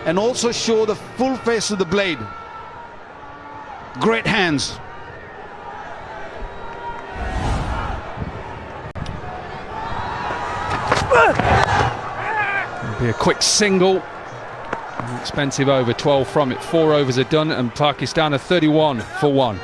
and also show the full face of the blade. Great hands. It'll be a quick single. Expensive over, 12 from it. 4 overs are done, and Pakistan are 31 for 1.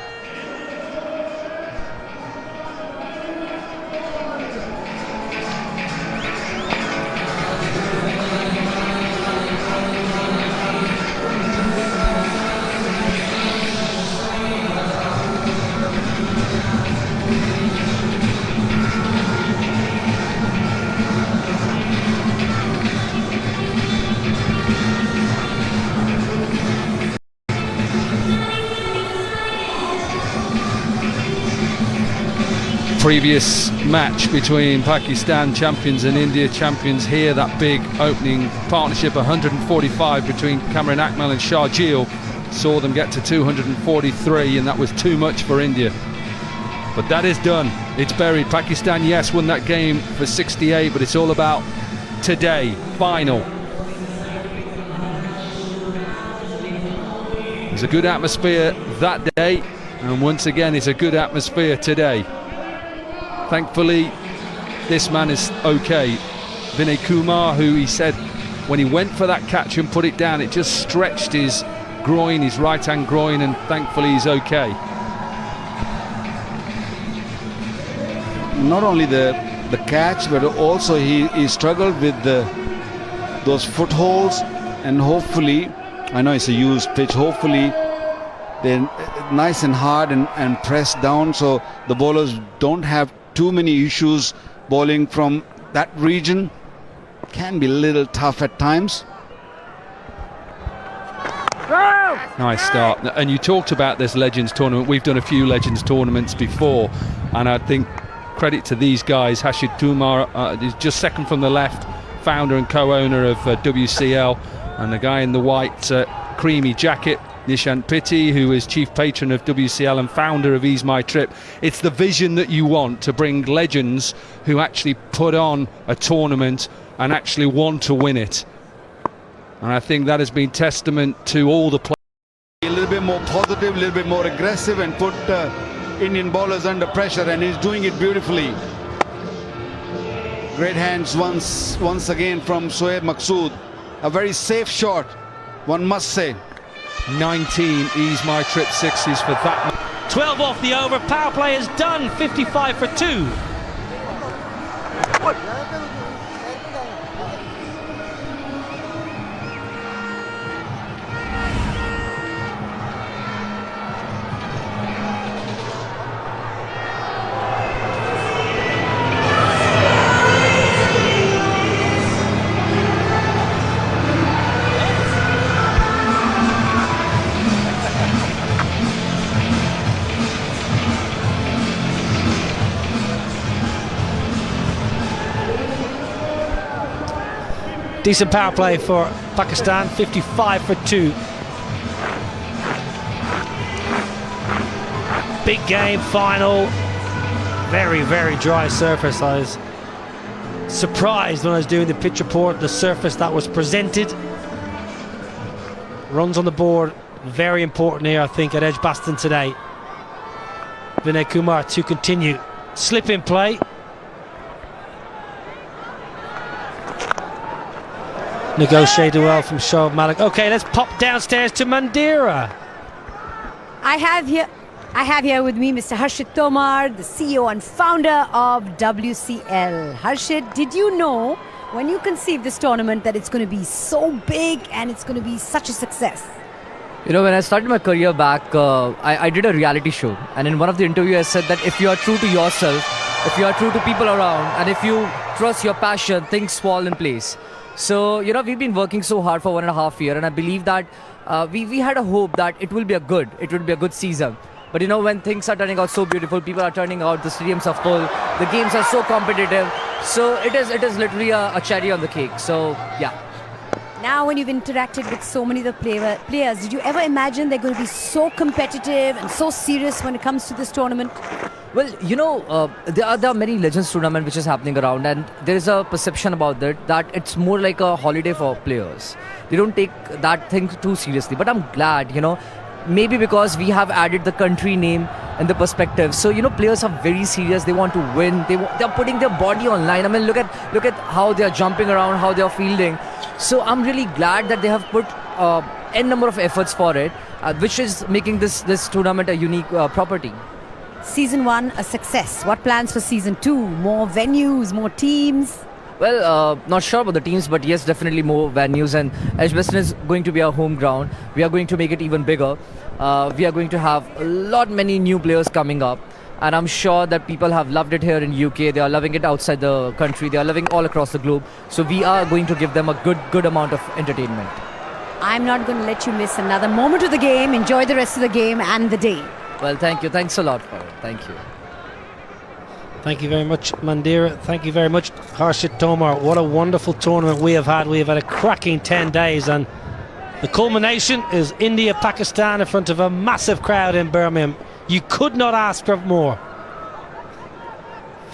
Previous match between Pakistan champions and India champions here, that big opening partnership, 145 between Kamran Akmal and Sharjeel, saw them get to 243, and that was too much for India. But that is done, it's buried. Pakistan, yes, won that game for 68, but it's all about today, final. There's a good atmosphere that day, and once again it's a good atmosphere today. Thankfully, this man is okay. Vinay Kumar, who he said when he went for that catch and put it down, it just stretched his groin, his right hand groin, and thankfully he's okay. Not only the catch, but also he struggled with those footholds, and hopefully, I know it's a used pitch, hopefully they're nice and hard and pressed down, so the bowlers don't have too many issues bowling from that region. Can be a little tough at times. Nice start. And you talked about this Legends tournament. We've done a few Legends tournaments before, and I think credit to these guys. Hashid Kumar is just second from the left, founder and co-owner of WCL, and the guy in the white creamy jacket, Nishant Pitti, who is chief patron of WCL and founder of Ease My Trip. It's the vision that you want, to bring legends who actually put on a tournament and actually want to win it. And I think that has been testament to all the players. A little bit more positive, a little bit more aggressive, and put Indian bowlers under pressure, and he's doing it beautifully. Great hands once again from Shoaib Maqsood. A very safe shot, one must say. 19 Ease My Trip sixes for that. 12 off the over, power play is done, 55 for 2. Decent power play for Pakistan, 55 for 2. Big game, final. Very, very dry surface. I was surprised when I was doing the pitch report, the surface that was presented. Runs on the board, very important here, I think, at Edgbaston today. Vinay Kumar to continue. Slip in play. Negotiated well from Shoaib Malik. Okay, let's pop downstairs to Mandira. I have here with me Mr. Harshit Tomar, the CEO and founder of WCL. Harshit, did you know when you conceived this tournament that it's going to be so big and it's going to be such a success? You know, when I started my career back, I did a reality show, and in one of the interviews I said that if you are true to yourself, if you are true to people around, and if you trust your passion, things fall in place. So, you know, we've been working so hard for 1.5 years, and I believe that we had a hope that it will be a good season. But you know, when things are turning out so beautiful, people are turning out, the stadiums are full, the games are so competitive. So it is literally a cherry on the cake. So yeah. Now, when you've interacted with so many of the players, did you ever imagine they're going to be so competitive and so serious when it comes to this tournament? Well, there are many Legends tournament which is happening around, and there is a perception about that it's more like a holiday for players. They don't take that thing too seriously. But I'm glad, maybe because we have added the country name and the perspective. So players are very serious. They want to win. They're putting their body on line. I mean, look at how they are jumping around, how they are fielding. So I'm really glad that they have put n number of efforts for it, which is making this tournament a unique property. Season 1 a success. What plans for season 2? More venues, more teams? Well, not sure about the teams, but yes, definitely more venues. And Edgbaston is going to be our home ground. We are going to make it even bigger. We are going to have many new players coming up. And I'm sure that people have loved it here in UK. They are loving it outside the country. They are loving all across the globe. So we are going to give them a good amount of entertainment. I'm not going to let you miss another moment of the game. Enjoy the rest of the game and the day. Well, thank you. Thanks a lot for it. Thank you. Thank you very much, Mandira. Thank you very much, Harshit Tomar. What a wonderful tournament we have had. We have had a cracking 10 days, and the culmination is India-Pakistan in front of a massive crowd in Birmingham. You could not ask for more.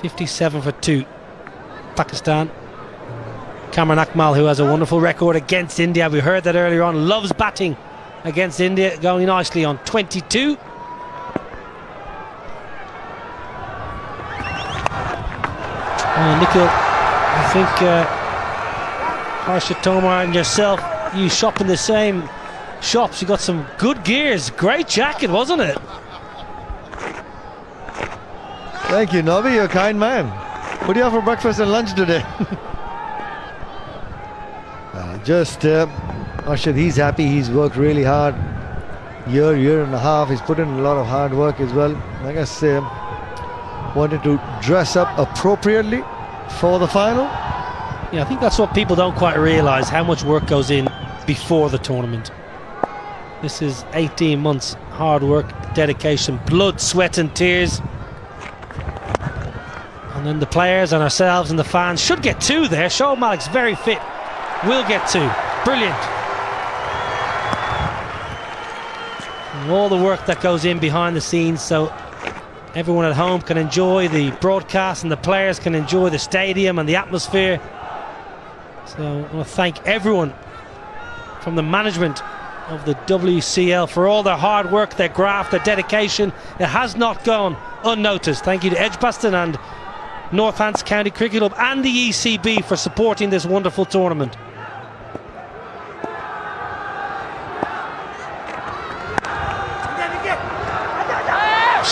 57 for 2. Pakistan. Cameron Akmal, who has a wonderful record against India. We heard that earlier on. Loves batting against India. Going nicely on 22. Nikhil, I think Harshit Tomar and yourself, you shop in the same shops. You got some good gears. Great jacket, wasn't it? Thank you, Nobby. You're a kind man. What do you have for breakfast and lunch today? Harshit, he's happy. He's worked really hard. Year and a half. He's put in a lot of hard work as well. Like I say, wanted to dress up appropriately for the final. Yeah, I think that's what people don't quite realise, how much work goes in before the tournament. This is 18 months hard work, dedication, blood, sweat and tears. And then the players and ourselves and the fans should get 2 there. Shoaib Malik's very fit. Will get 2. Brilliant. And all the work that goes in behind the scenes, so everyone at home can enjoy the broadcast and the players can enjoy the stadium and the atmosphere. So I want to thank everyone from the management of the WCL for all their hard work, their graft, their dedication. It has not gone unnoticed. Thank you to Edgbaston and Northants County Cricket Club and the ECB for supporting this wonderful tournament.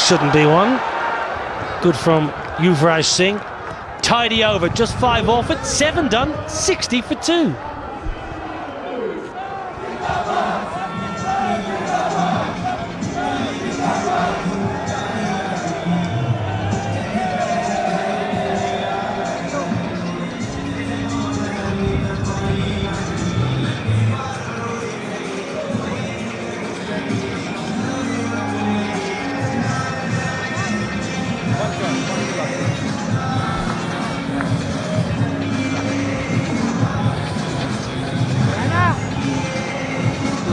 Shouldn't be one. Good from Yuvraj Singh. Tidy over, just 5 off it, 7 done, 60 for 2.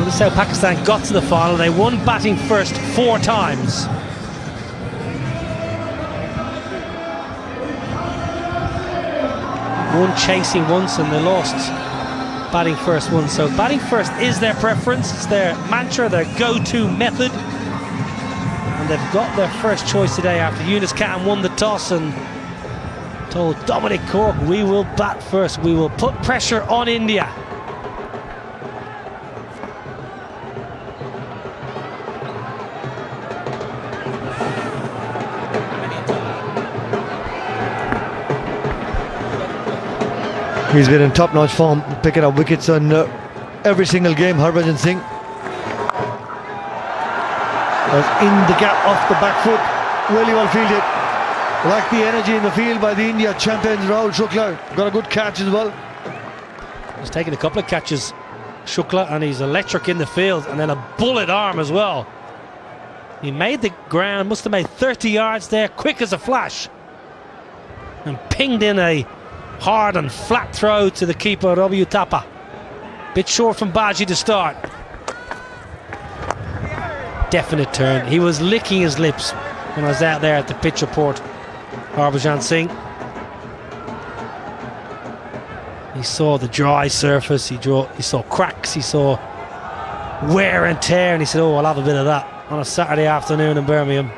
This is how Pakistan got to the final. They won batting first 4 times. Won chasing once and they lost batting first once. So batting first is their preference, it's their mantra, their go-to method. And they've got their first choice today after Yunus Khan won the toss and told Dominic Cork, we will bat first, we will put pressure on India. He's been in top-notch form, picking up wickets on every single game. Harbhajan Singh was in the gap off the back foot, really well fielded. Like the energy in the field by the India champions. Rahul Shukla got a good catch as well. He's taken a couple of catches, Shukla, and he's electric in the field, and then a bullet arm as well. He made the ground, must have made 30 yards there, quick as a flash, and pinged in a hard and flat throw to the keeper, Ravi Uthappa. Bit short from Baji to start. Definite turn. He was licking his lips. when I was out there at the pitch report, Harbhajan Singh. He saw the dry surface, he saw cracks, he saw wear and tear, and he said, oh, I'll have a bit of that on a Saturday afternoon in Birmingham.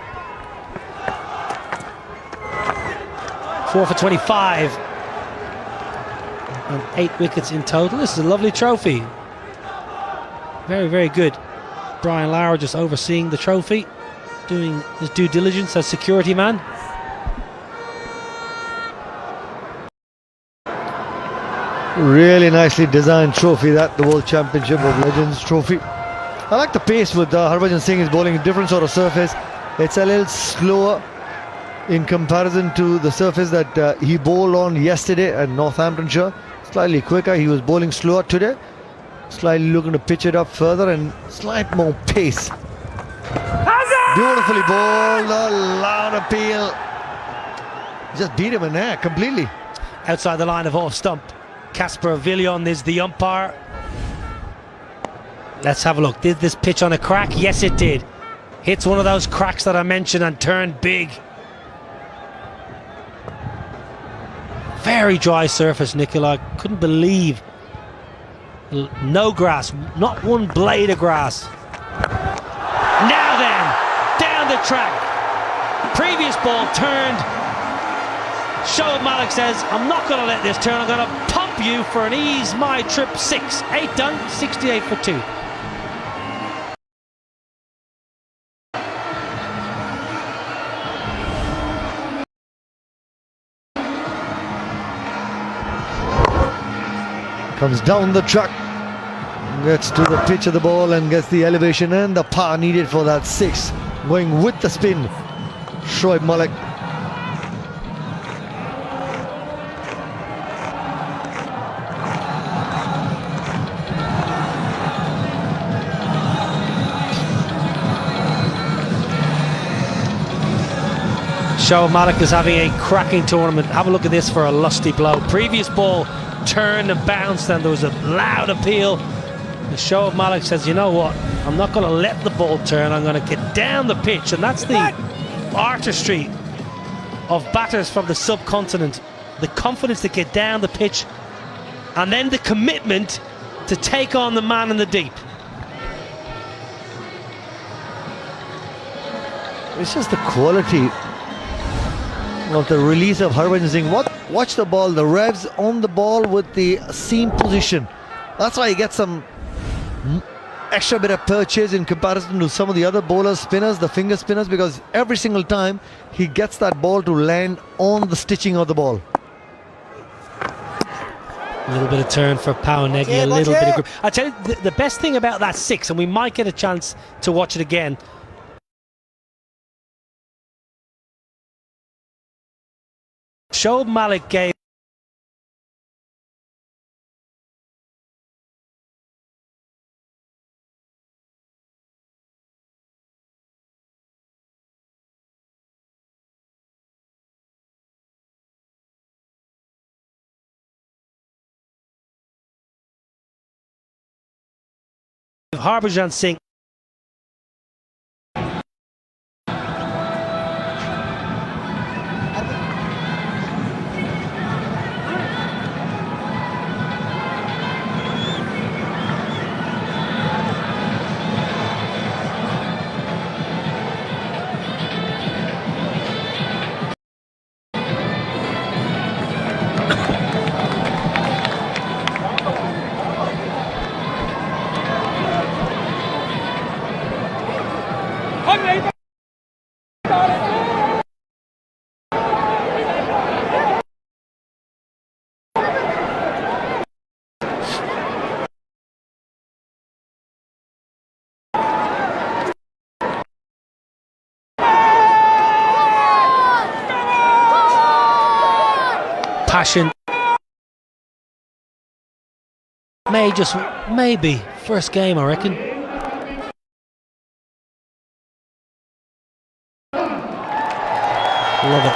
4 for 25 and 8 wickets in total. This is a lovely trophy. Very, very good. Brian Lara just overseeing the trophy, doing his due diligence as security man. Really nicely designed trophy, that, the World Championship of Legends trophy. I like the pace with Harbhajan Singh is bowling a different sort of surface. It's a little slower in comparison to the surface that he bowled on yesterday at Northamptonshire. Slightly quicker, he was bowling slower today. Slightly looking to pitch it up further and slight more pace. Beautifully bowled, a loud appeal. Just beat him in there completely. Outside the line of off stump, Casper Villion is the umpire. Let's have a look. Did this pitch on a crack? Yes, it did. Hits one of those cracks that I mentioned and turned big. Very dry surface, Nicola. Couldn't believe. No grass, not one blade of grass. Now then, down the track. Previous ball turned. Shoaib Malik says, I'm not going to let this turn. I'm going to pump you for an ease my trip 6. 8 done, 68 for 2. Comes down the track, gets to the pitch of the ball and gets the elevation and the power needed for that 6. Going with the spin, Shoaib Malik. Shoaib Malik is having a cracking tournament. Have a look at this for a lusty blow. Previous ball turned and bounced and there was a loud appeal. And Shoaib Malik says, you know what, I'm not going to let the ball turn, I'm going to get down the pitch. And that's the artistry of batters from the subcontinent. The confidence to get down the pitch and then the commitment to take on the man in the deep. It's just the quality of the release of Harbhajan Singh. Watch the ball, the revs on the ball with the seam position. That's why he gets some extra bit of purchase in comparison to some of the other bowlers, spinners, the finger spinners, because every single time he gets that ball to land on the stitching of the ball. A little bit of turn for Pawanegi, a little bit of grip. I tell you, the best thing about that 6, and we might get a chance to watch it again, Shoaib Malik gave Harbhajan Singh passion. Maybe first game, I reckon. Love it.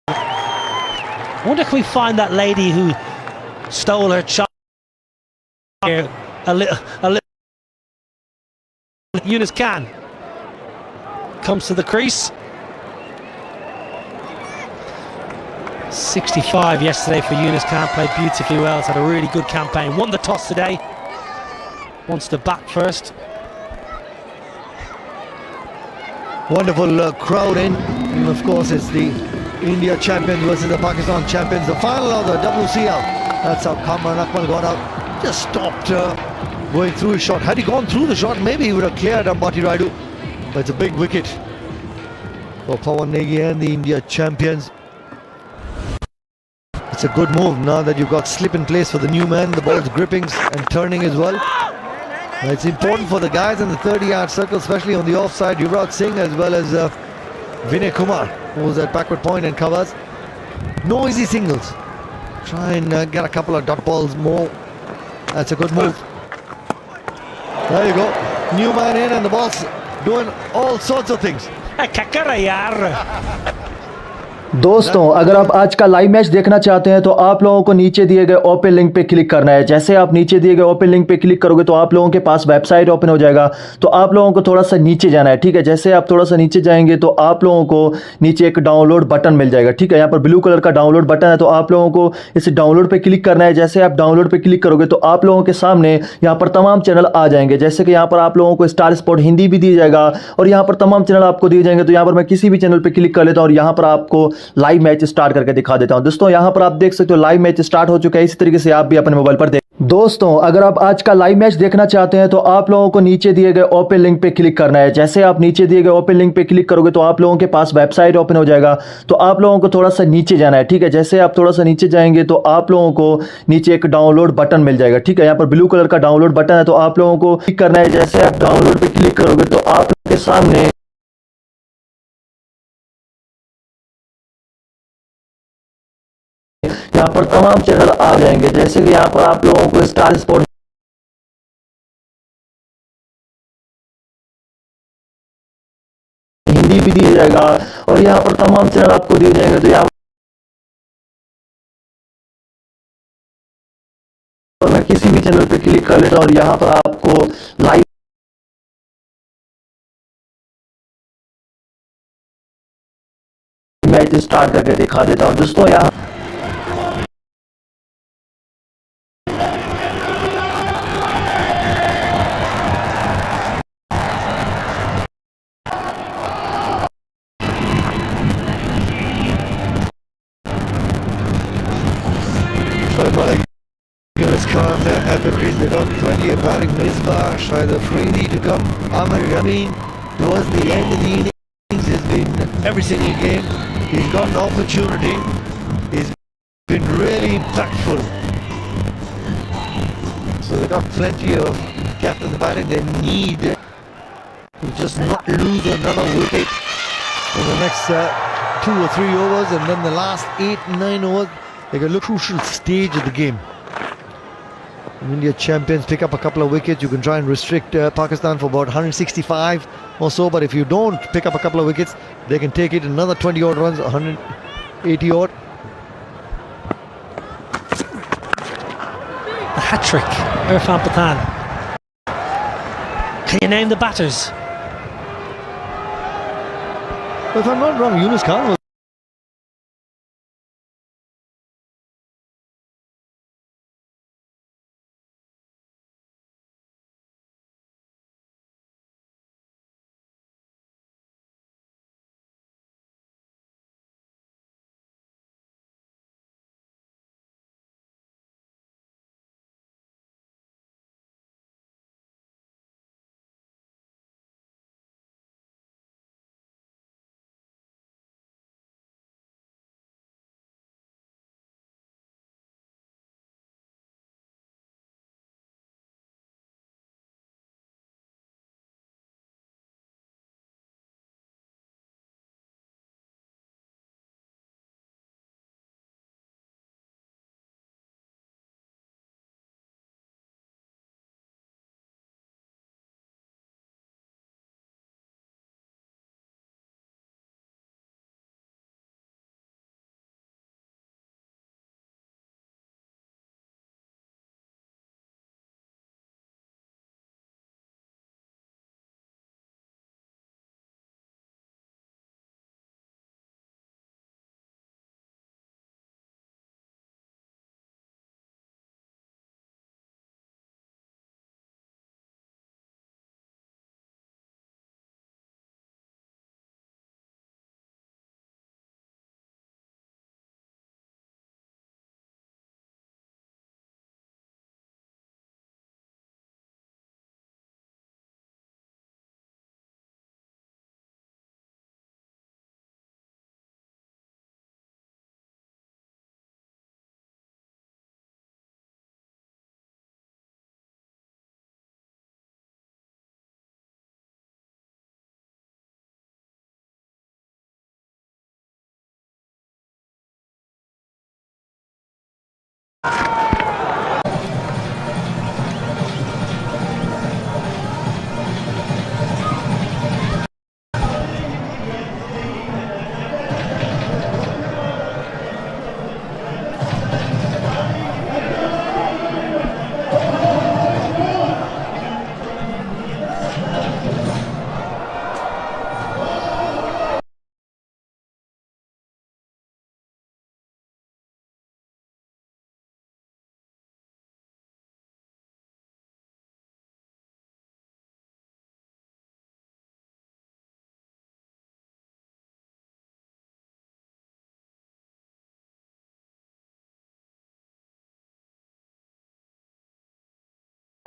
I wonder if we find that lady who stole her child here a little Yunus Khan comes to the crease. 65 yesterday for Yunus Khan, played beautifully well, has had a really good campaign, won the toss today, wants to bat first. Wonderful crowd in. And of course, it's the India champions versus the Pakistan champions. The final of the WCL. That's how Kamran Akmal got out. Just stopped going through his shot. Had he gone through the shot, maybe he would have cleared Ambati Raidu. But it's a big wicket for Pawan Negi and the India champions. It's a good move now that you've got slip in place for the new man. The ball's gripping and turning as well. It's important for the guys in the 30-yard circle, especially on the offside. Yuvraj Singh as well as Vinay Kumar, who's at backward point and covers. No easy singles. Try and get a couple of dot balls more. That's a good move. There you go. New man in and the ball's doing all sorts of things. दोस्तों अगर आप आज का live match देखना चाहते हैं तो आप लोगों को नीचे दिए गए ओपन लिंक पे क्लिक करना है। जैसे आप नीचे दिए गए ओपन लिंक पे क्लिक करोगे तो आप लोगों के पास वेबसाइट ओपन हो जाएगा। तो आप लोगों को थोड़ा सा नीचे जाना है, ठीक है। जैसे आप थोड़ा सा नीचे जाएंगे तो आप लोगों को नीचे एक डाउनलोड बटन मिल जाएगा, ठीक है। यहाँ पर ब्लू कलर का डाउनलोड बटन है, तो आप लोगों को इस डाउनलोड पर क्लिक करना है। जैसे आप डाउनलोड पर क्लिक करोगे तो आप लोगों के सामने यहाँ पर तमाम चैनल आ जाएंगे। जैसे कि यहाँ पर आप लोगों को स्टार स्पोर्ट हिंदी भी दिया जाएगा और यहाँ पर तमाम चैनल आपको दिए जाएंगे। तो यहाँ पर मैं किसी भी चैनल पर क्लिक कर लेता हूँ और यहाँ पर आपको लाइव मैच स्टार्ट करके दिखा देता हूं। दोस्तों यहां पर आप देख सकते हो लाइव मैच स्टार्ट हो चुका है। इसी तरीके से आप भी अपने मोबाइल पर देख। दोस्तों अगर आप आज का लाइव मैच देखना चाहते हैं तो आप लोगों को नीचे दिए गए ओपन लिंक पे क्लिक करना है। जैसे आप नीचे दिए गए ओपन लिंक पे क्लिक करोगे तो आप लोगों के पास वेबसाइट ओपन हो जाएगा। तो आप लोगों को थोड़ा सा नीचे जाना है, ठीक है। जैसे आप थोड़ा सा नीचे जाएंगे तो आप लोगों को नीचे एक डाउनलोड बटन मिल जाएगा, ठीक है। यहाँ पर ब्लू कलर का डाउनलोड बटन है, तो आप लोगों को क्लिक करना है। जैसे आप डाउनलोड पे क्लिक करोगे तो आपके सामने यहाँ पर तमाम चैनल आ जाएंगे। जैसे कि यहाँ पर आप लोगों को स्टार स्पोर्ट हिंदी भी दिया जाएगा और यहाँ पर तमाम चैनल आपको दिए जाएंगे। तो यहाँ पर मैं किसी भी चैनल पे क्लिक कर लेता हूँ और यहाँ पर आपको लाइव मैच स्टार्ट करके दिखा देता हूँ। दोस्तों यहाँ At the crease, they got plenty of batting. Misbah, try the freebie to come. Amar Amin, towards the end of the innings, has been every single game. He's got an opportunity. He's been really impactful. So they got plenty of captain the batting. They need to just not lose another wicket in the next 2 or 3 overs, and then the last 8, 9 overs. They got a crucial stage of the game. India champions pick up a couple of wickets. You can try and restrict Pakistan for about 165 or so, but if you don't pick up a couple of wickets, they can take it another 20 odd runs, 180 odd. The hat-trick, Irfan Pathan. Can you name the batters? If I'm not wrong, Yunus Khan was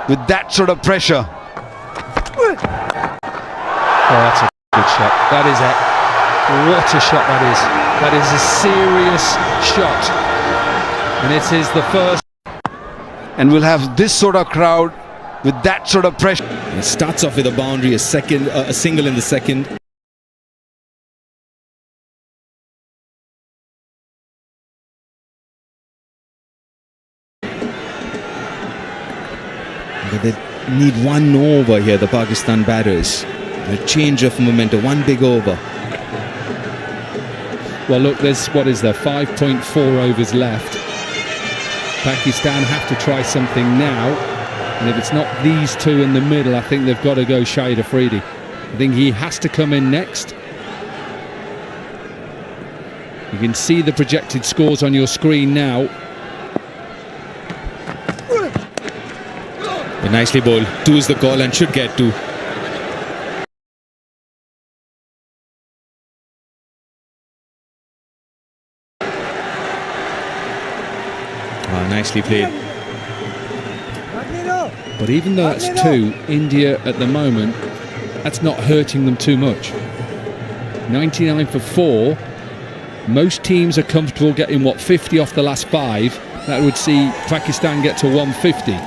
with that sort of pressure. Oh, that's a good shot. That is it. What a shot that is. That is a serious shot. And it is the first. And we'll have this sort of crowd with that sort of pressure. It starts off with a boundary, a single in the second. But they need one over here, the Pakistan batters. A change of momentum, one big over. Well, look, there's, what is there, 5.4 overs left. Pakistan have to try something now. And if it's not these two in the middle, I think they've got to go Shahid Afridi. I think he has to come in next. You can see the projected scores on your screen now. But nicely bowled. 2 is the call and should get 2. Nicely played. But even though that's 2, India at the moment, that's not hurting them too much. 99 for 4. Most teams are comfortable getting, what, 50 off the last 5. That would see Pakistan get to 150.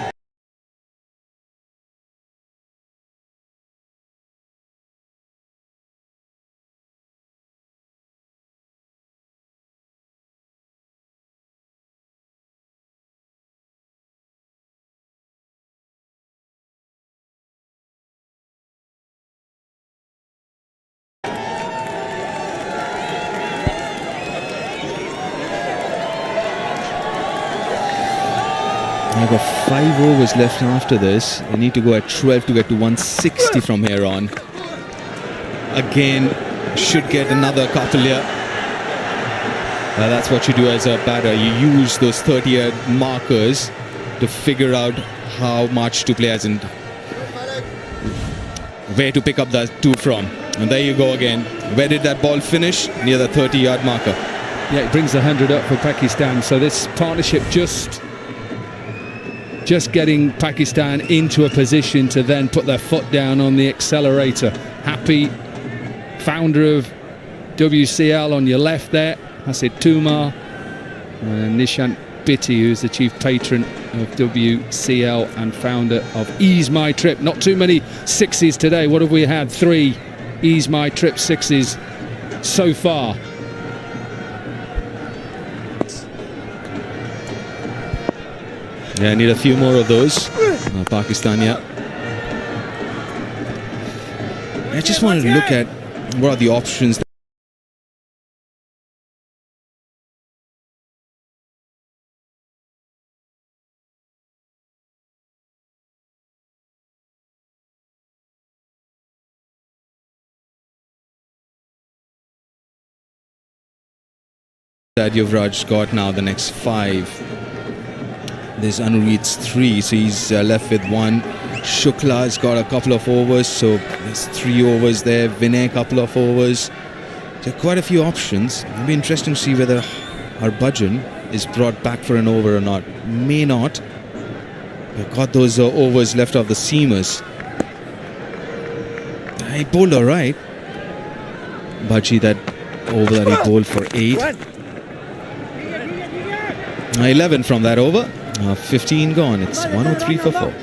I've got 5 overs left after this. They need to go at 12 to get to 160 from here on. Again, should get another couple here. That's what you do as a batter. You use those 30-yard markers to figure out how much to play, as in where to pick up that 2 from. And there you go again. Where did that ball finish? Near the 30-yard marker. Yeah, it brings the 100 up for Pakistan. So this partnership just getting Pakistan into a position to then put their foot down on the accelerator. Happy, founder of WCL on your left there, Hasid Tumar, and Nishant Bitty, who's the chief patron of WCL and founder of Ease My Trip. Not too many 6s today. What have we had? 3 Ease My Trip 6s so far. Yeah, I need a few more of those. Pakistan, yeah. I just wanted to look at what are the options that Yuvraj got now, the next 5. There's Anurit's 3, so he's left with 1. Shukla's got a couple of overs, so there's 3 overs there. Vinay, a couple of overs. There are quite a few options. It'll be interesting to see whether Harbhajan is brought back for an over or not. May not. We've got those overs left off the seamers. He bowled all right. Bhaji, that over that he bowled for 8. 11 from that over. 15 gone. It's 103 for 4.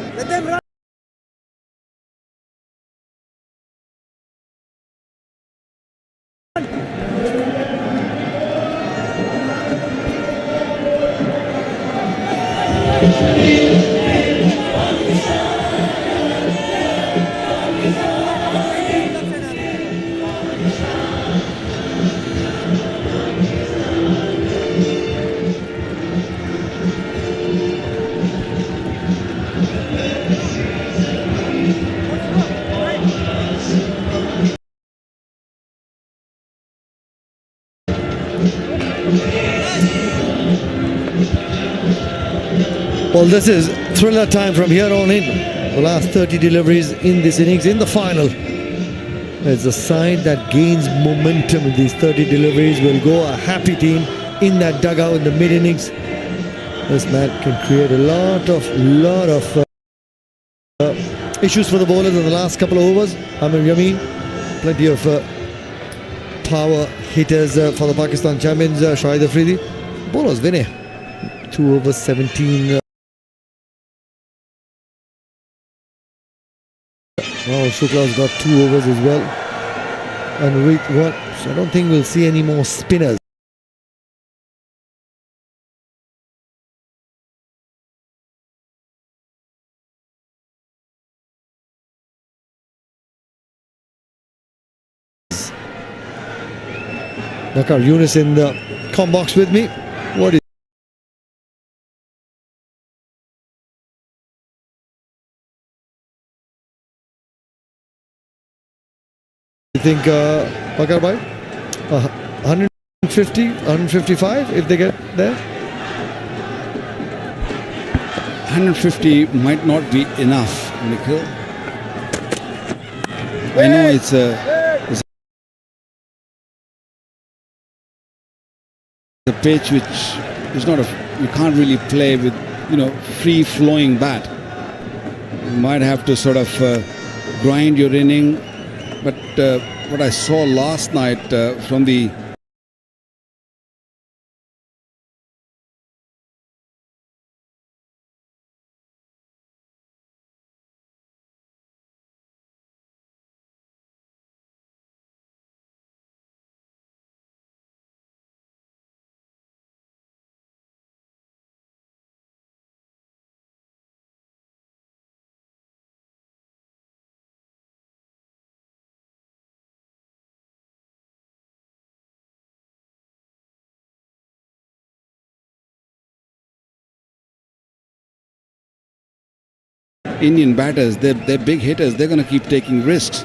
Well, this is thriller time from here on in. The last 30 deliveries in this innings, in the final. It's a side that gains momentum in these 30 deliveries. Will go a happy team in that dugout in the mid-innings. This man can create a lot of issues for the bowlers in the last couple of overs. Yameen, plenty of power hitters for the Pakistan champions, Shahid Afridi. Bowlers, Vinay, 2 overs, 17. Now Shukla's got 2 overs as well. And with 1, so I don't think we'll see any more spinners. Nakar Yunus in the com box with me. What do you think, Bakar bhai? 150, 155 if they get there? 150 might not be enough, Nikhil. I know it's a pitch which is not you can't really play with, free flowing bat. You might have to sort of grind your inning, but what I saw last night from the Indian batters, they're big hitters. They're going to keep taking risks.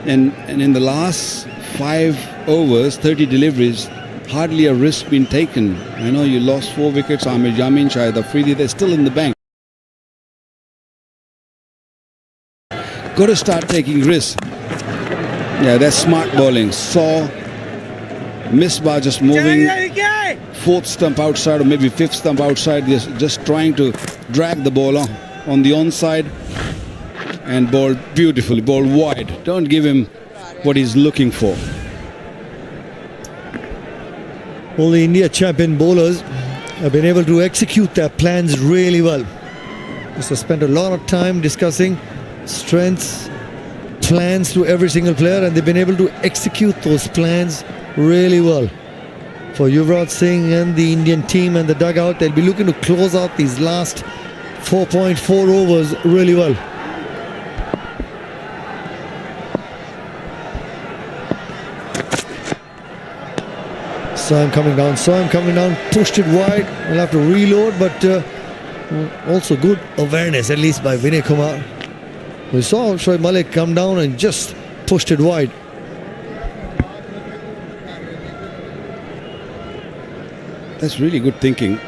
And in the last 5 overs, 30 deliveries, hardly a risk been taken. I know you lost 4 wickets. Amir Yamin, Shahid Afridi, they're still in the bank. Got to start taking risks. Yeah, that's smart bowling. Saw Misbah just moving 4th stump outside or maybe 5th stump outside, just trying to drag the ball on the onside and bowled beautifully, bowled wide. Don't give him what he's looking for. All the India champion bowlers have been able to execute their plans really well. So spent a lot of time discussing strengths, plans to every single player, and they've been able to execute those plans really well. For Yuvraj Singh and the Indian team and the dugout, they'll be looking to close out these last 4.4 overs really well. Sam coming down, pushed it wide. We'll have to reload, but also good awareness, at least by Vinay Kumar. We saw Shoaib Malik come down and just pushed it wide. That's really good thinking.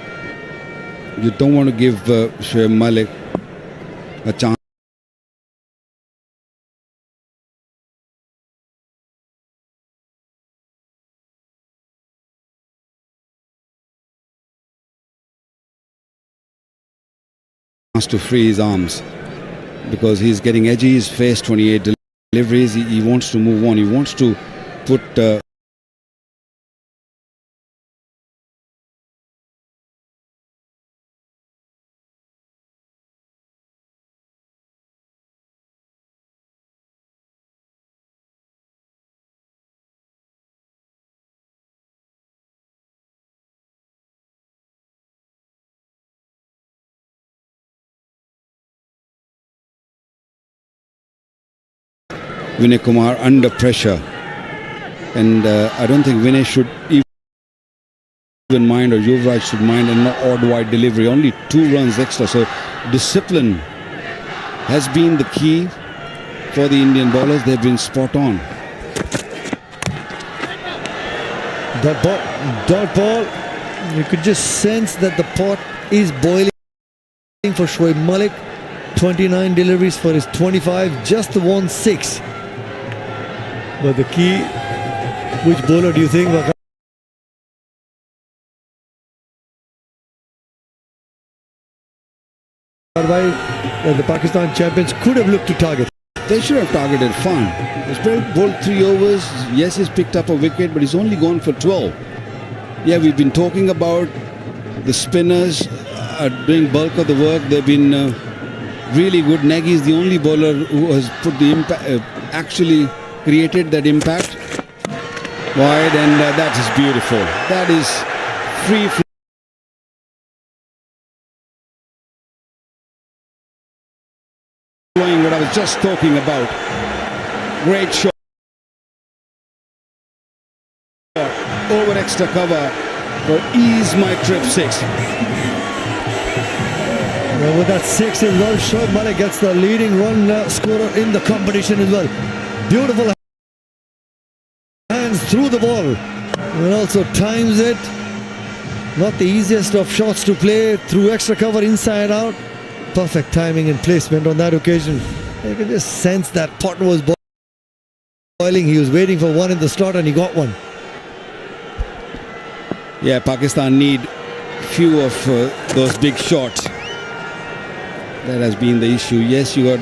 You don't want to give Shoaib Malik a chance to free his arms, because he's getting edgy. He's faced 28 deliveries. He wants to move on. He wants to put Vinay Kumar under pressure, and I don't think Vinay should even mind, or Yuvraj should mind, an odd wide delivery. Only 2 runs extra, so discipline has been the key for the Indian bowlers. They've been spot on. Dot ball, you could just sense that the pot is boiling for Shoaib Malik. 29 deliveries for his 25, just the 1-6. But the key, which bowler do you think? the Pakistan champions could have looked to target. They should have targeted Fan. He's bowled 3 overs. Yes, he's picked up a wicket, but he's only gone for 12. Yeah, we've been talking about the spinners doing bulk of the work. They've been really good. Nagy is the only bowler who has put the impact, actually created that impact wide, and that is beautiful. That is free flowing, what I was just talking about. Great shot. Over extra cover for ease my trip 6. Well, with that 6 as well, Shoaib Malik gets the leading run scorer in the competition as well. Beautiful hands through the ball, and also times it. Not the easiest of shots to play, through extra cover, inside out. Perfect timing and placement on that occasion. You can just sense that pot was boiling. He was waiting for one in the slot and he got one. Yeah, Pakistan need few of those big shots. That has been the issue. Yes, you got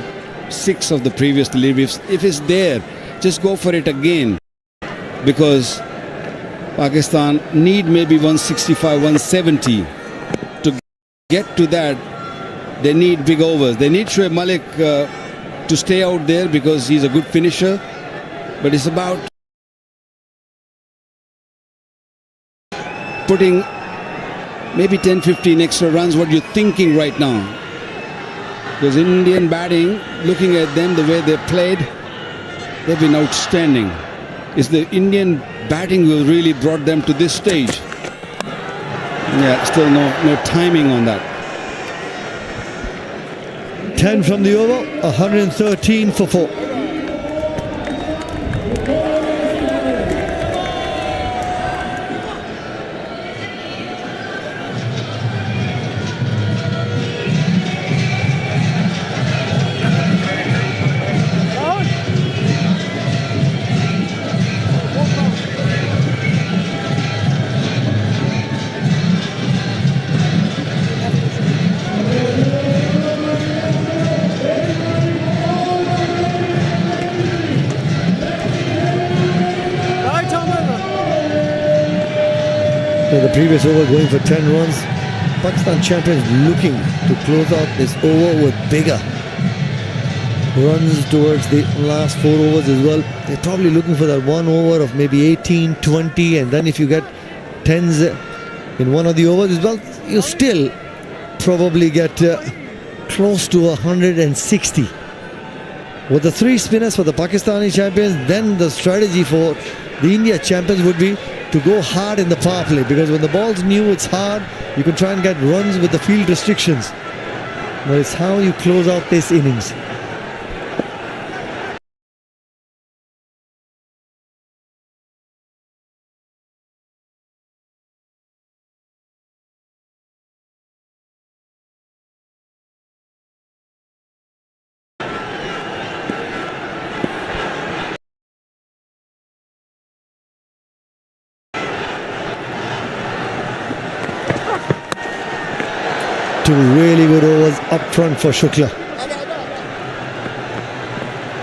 6 of the previous deliveries. If it's there, just go for it again. Because Pakistan need maybe 165, 170. To get to that, they need big overs. They need Shoaib Malik to stay out there because he's a good finisher. But it's about putting maybe 10-15 extra runs. What you're thinking right now, because Indian batting, looking at them, the way they played, they've been outstanding. It's the Indian batting who really brought them to this stage. Yeah, still no timing on that. 10 from the over, 113 for 4. The previous over going for 10 runs. Pakistan champions looking to close out this over with bigger runs towards the last 4 overs as well. They're probably looking for that 1 over of maybe 18, 20, and then if you get 10s in one of the overs as well, you still probably get close to 160. With the 3 spinners for the Pakistani champions, then the strategy for the India champions would be to go hard in the power play, because when the ball's new, it's hard. You can try and get runs with the field restrictions, but it's how you close out this innings. Two really good overs up front for Shukla.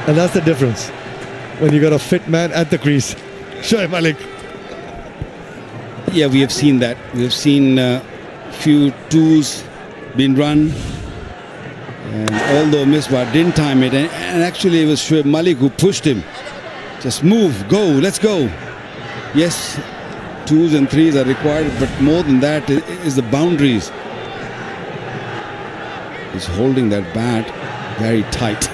And that's the difference when you got a fit man at the crease. Shoaib Malik. Yeah, we have seen that. We have seen few 2s being run. And although Misbah didn't time it, and actually it was Shoaib Malik who pushed him. Just move, go, let's go. Yes, 2s and 3s are required, but more than that is the boundaries. He's holding that bat very tight.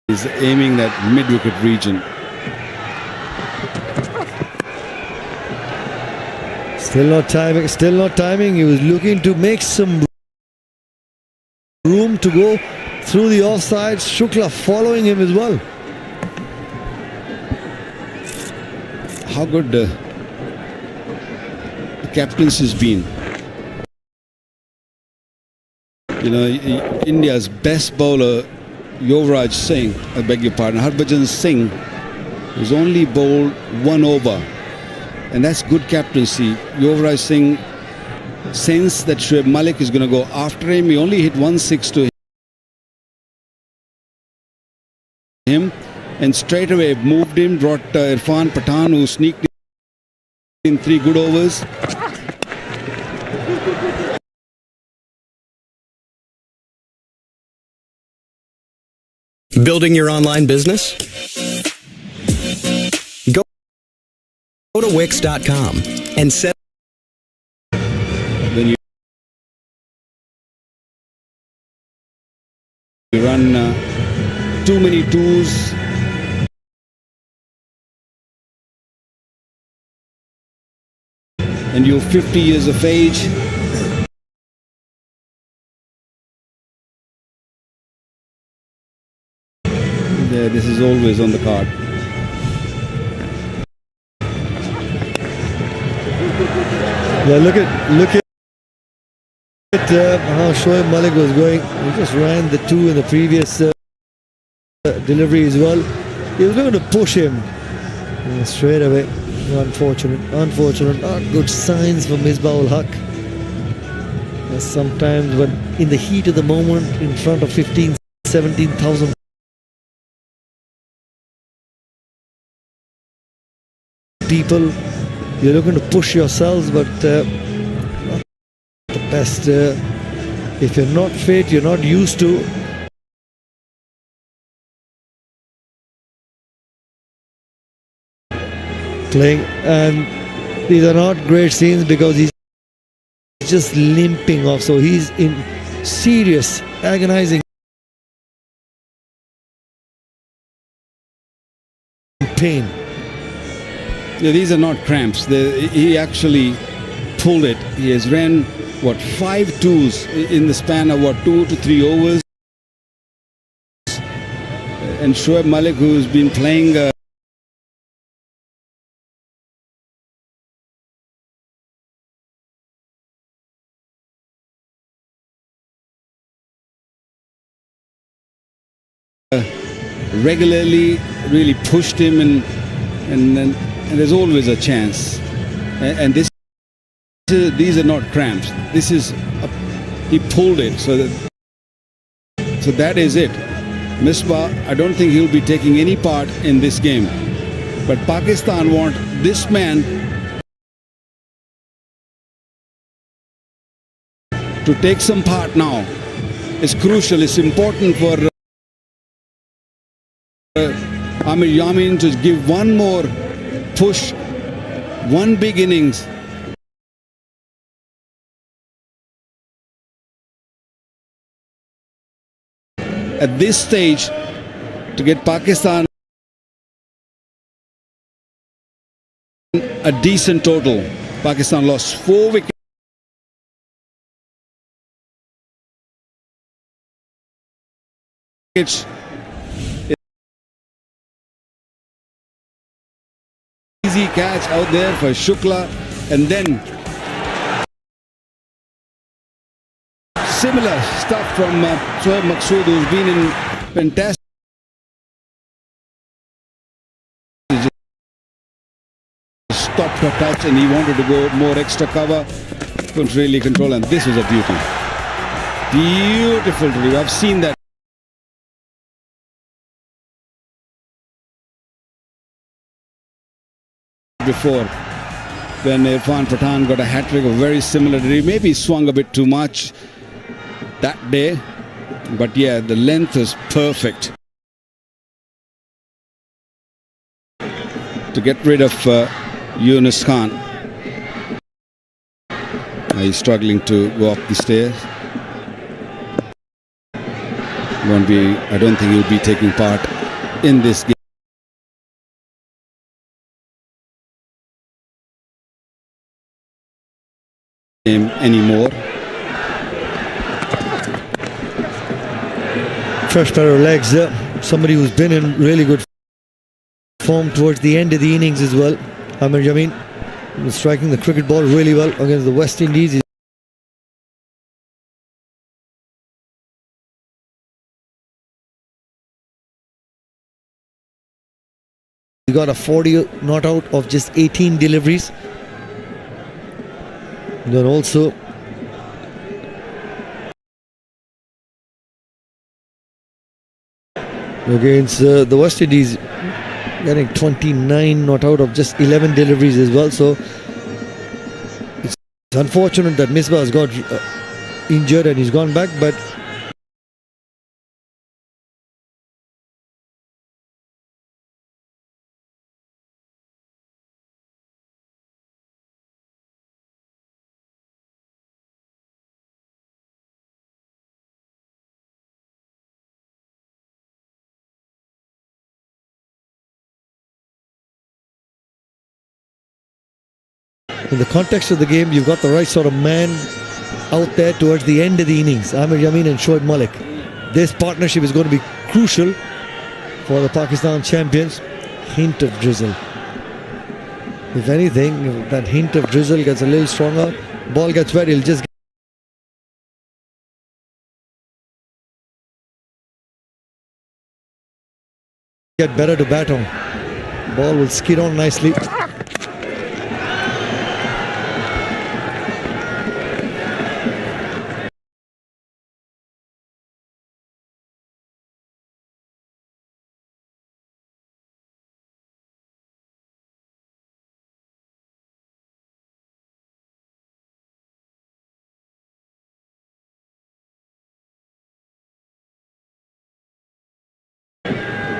He's aiming that mid-wicket region. Still not timing, still not timing. He was looking to make some room to go through the offside. Shukla following him as well. How good the captaincy has been. You know, India's best bowler, I beg your pardon, Harbhajan Singh, has only bowled 1 over And that's good captaincy. Yuvraj Singh sensed that Shoaib Malik is going to go after him. He only hit 1-6 to him and straight away moved him, brought Irfan Pathan, who sneaked in 3 good overs. Building your online business? Go to Wix.com and set. When you run too many twos, and you're 50 years of age, yeah, this is always on the card. Yeah, look at how Shoaib Malik was going. He just ran the 2 in the previous delivery as well. He was going to push him straight away. Unfortunate. Not good signs for Misbah-ul Haq. Sometimes when in the heat of the moment, in front of 15, 17,000 people, you're looking to push yourselves, but not the best. If you're not fit, you're not used to playing, and these are not great scenes because he's just limping off, so he's in serious, agonizing pain. Yeah, these are not cramps. He actually pulled it. He has ran, what, 5 twos in the span of, what, 2 to 3 overs. And Shoaib Malik, who's been playing regularly, really pushed him, and there's always a chance. And these are not cramps. This is he pulled it, so that is it. Misbah, I don't think he'll be taking any part in this game, but Pakistan want this man to take some part now. It's crucial. It's important for Amir Yamin to give one more push, one big innings. At this stage, to get Pakistan a decent total. Pakistan lost 4 wickets. Easy catch out there for Shukla, and then similar stuff from Shoaib Maqsood, who's been in fantastic. Stopped a touch, and he wanted to go more extra cover. Couldn't really control, and this was a beauty. Beautiful to I've seen that before, when Irfan Pathan got a hat-trick, a very similar delivery. Maybe swung a bit too much that day, but yeah, the length is perfect to get rid of Yunus Khan. He's struggling to go up the stairs. I don't think he'll be taking part in this game anymore. Fresh pair of legs there. Somebody who's been in really good form towards the end of the innings as well. Amir Yamin was striking the cricket ball really well against the West Indies. He's got a 40 not out of just 18 deliveries. Then also against the West Indies, getting 29 not out of just 11 deliveries as well. So it's unfortunate that Misbah has got injured and he's gone back, but in the context of the game, you've got the right sort of man out there towards the end of the innings. Amir Yamin and Shoaib Malik. This partnership is going to be crucial for the Pakistan champions. Hint of drizzle. If anything, if that hint of drizzle gets a little stronger, ball gets wet, he'll just get better to bat on. Ball will skid on nicely.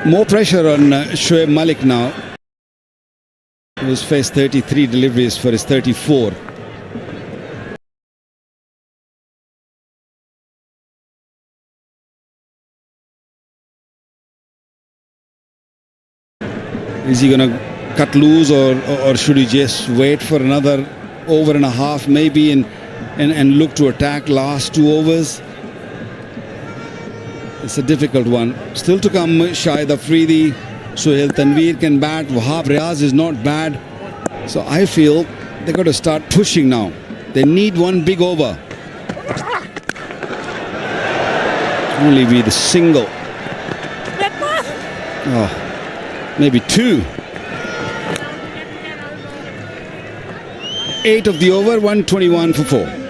More pressure on Shoaib Malik now, who's faced 33 deliveries for his 34. Is he going to cut loose, or should he just wait for another over and a half maybe and look to attack last 2 overs? It's a difficult one. Still to come, Shahid Afridi, Suhail Tanveer can bat, Wahab Riaz is not bad. So I feel they've got to start pushing now. They need one big over. Only be the single. Oh, maybe 2. 8 of the over, 121 for 4.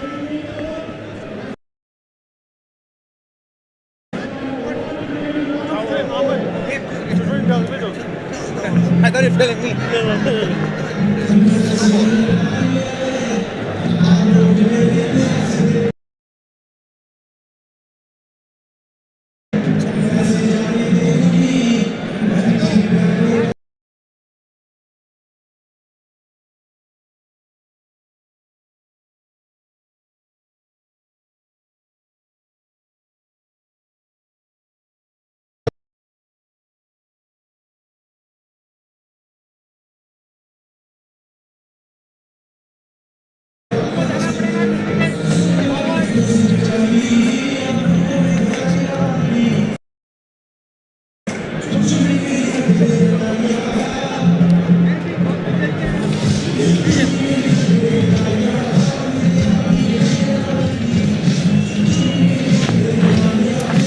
I thought you were telling me.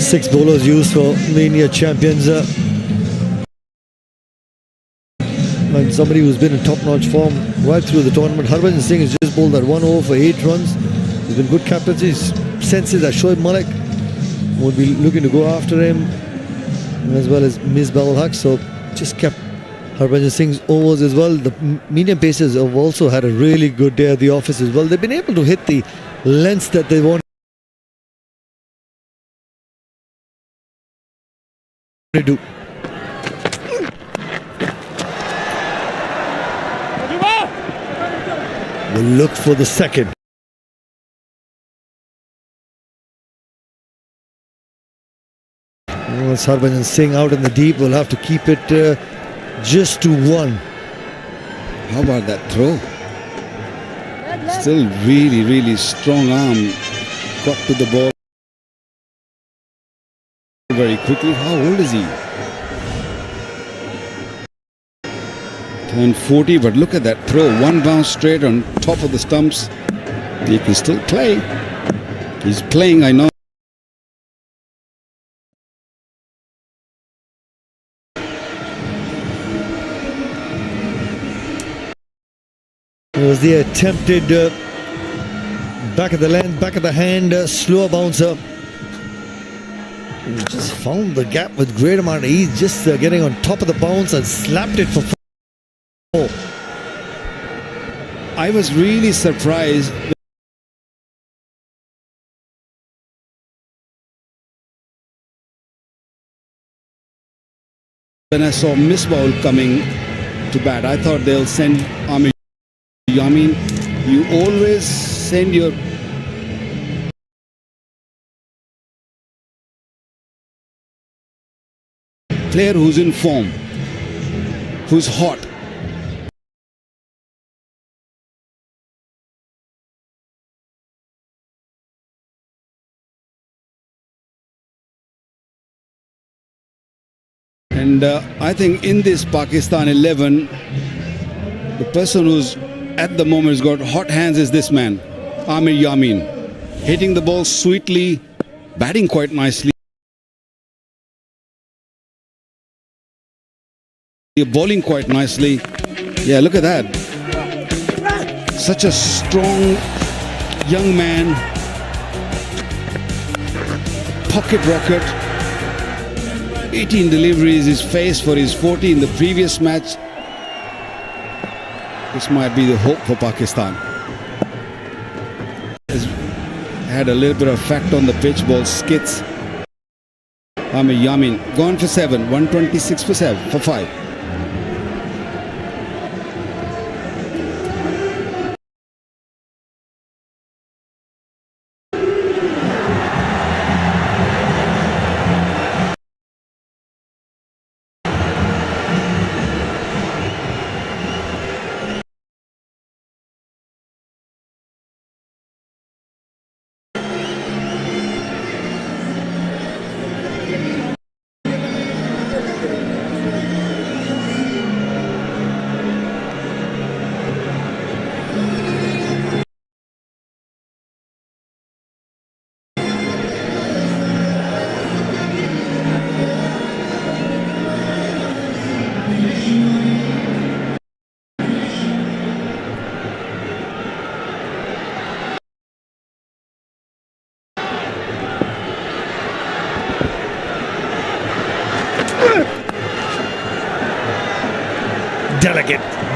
6 bowlers used for the India champions. And somebody who's been in top-notch form right through the tournament. Harbhajan Singh has just bowled that 1 over for 8 runs. He's been good captaincy. His senses that Shoaib Malik would be looking to go after him, as well as Misbah Haq. So just kept Harbhajan Singh's overs as well. The medium pacers have also had a really good day at the office as well. They've been able to hit the lengths that they want to do. We'll look for the second. Once Harbhajan Singh out in the deep, we'll have to keep it just to 1. How about that throw? Still really, really strong arm. Got to the ball very quickly. How old is he? Turned 40, but look at that throw. 1 bounce straight on top of the stumps. He can still play. He's playing, I know. It was the attempted back of the length, back of the hand, slower bouncer. He just found the gap with great amount of ease, just getting on top of the bounce and slapped it for 4. I was really surprised when I saw Miss Bowl coming to bat. I thought they'll send Amir Yamin. You always send your player who's in form, who's hot. And I think in this Pakistan 11, the person who's at the moment has got hot hands is this man, Amir Yamin. Hitting the ball sweetly, batting quite nicely, bowling quite nicely. Yeah, look at that. Such a strong young man. Pocket rocket. 18 deliveries is faced for his 40 in the previous match. This might be the hope for Pakistan. Has had a little bit of effect on the pitch, ball skits. Amir Yamin gone for 7, 126 for 7, for 5.